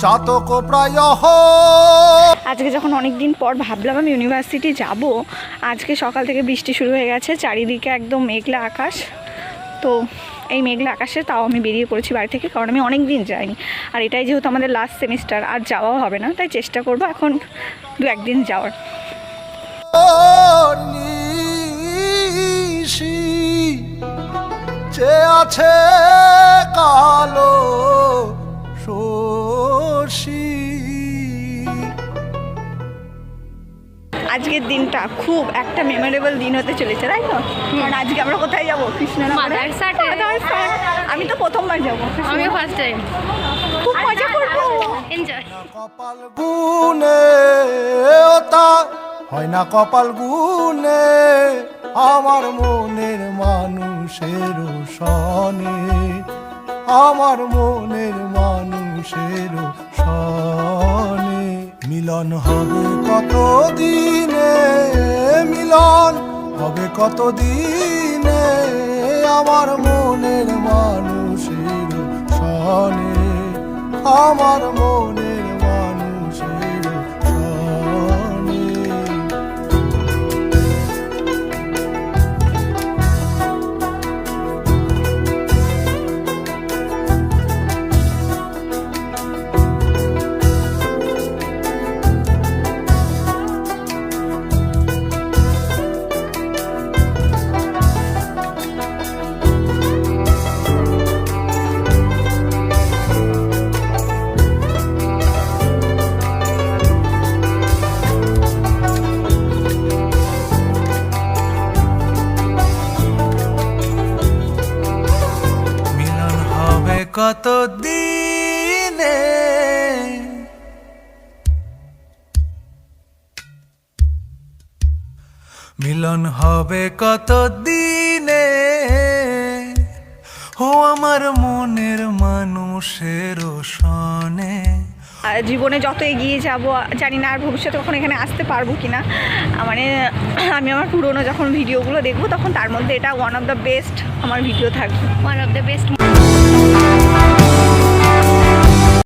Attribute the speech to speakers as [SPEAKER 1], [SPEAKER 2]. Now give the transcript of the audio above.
[SPEAKER 1] চাতক প্রায়।
[SPEAKER 2] আজকে যখন অনেক দিন পর ভাবলাম আমি ইউনিভার্সিটি যাব, আজকে সকাল থেকে বৃষ্টি শুরু হয়ে গেছে, চারিদিকে একদম মেঘলা আকাশ। তো এই মেঘলা আকাশে তাও আমি বেরিয়ে পড়েছি বাড়ি থেকে, কারণ আমি অনেক দিন যাইনি। আর এটাই যেহেতু আমাদের লাস্ট সেমিস্টার, আর যাওয়াও হবে না, তাই চেষ্টা করব এখন 2-1 দিন যাওয়ার।
[SPEAKER 1] যে আছে কালো শশী।
[SPEAKER 2] আজকের দিনটা খুব একটা মেমোরেবল দিন হতে চলেছে, তাই তো? কারণ আজকে আমরা কোথায় যাবো? কৃষ্ণনগরে। আমি তো প্রথমবার যাবো।
[SPEAKER 3] আমিও ফার্স্ট টাইম।
[SPEAKER 2] খুব মজা করবো,
[SPEAKER 3] এনজয়।
[SPEAKER 1] কপাল গুনে ওতা হয় না, কপাল গুনে আমার মনের মানুষের সনে, আমার মনের মানুষের সনে। মিলন হবে কত দিনে, মিলন হবে কত দিনে আমার মনের মানুষের সনে, আমার মনের মানুষের সনে। কত দিনে, মিলন হবে কত দিনে ও আমার মনের মানুষের সনে।
[SPEAKER 2] আর জীবনে যত এগিয়ে যাব জানি না আর ভবিষ্যতে কখন এখানে আসতে পারবো কিনা। মানে আমি আমার পুরনো যখন ভিডিওগুলো দেখবো তখন তার মধ্যে এটা ওয়ান অফ দ্য বেস্ট আমার ভিডিও থাকবে।
[SPEAKER 3] One of the best.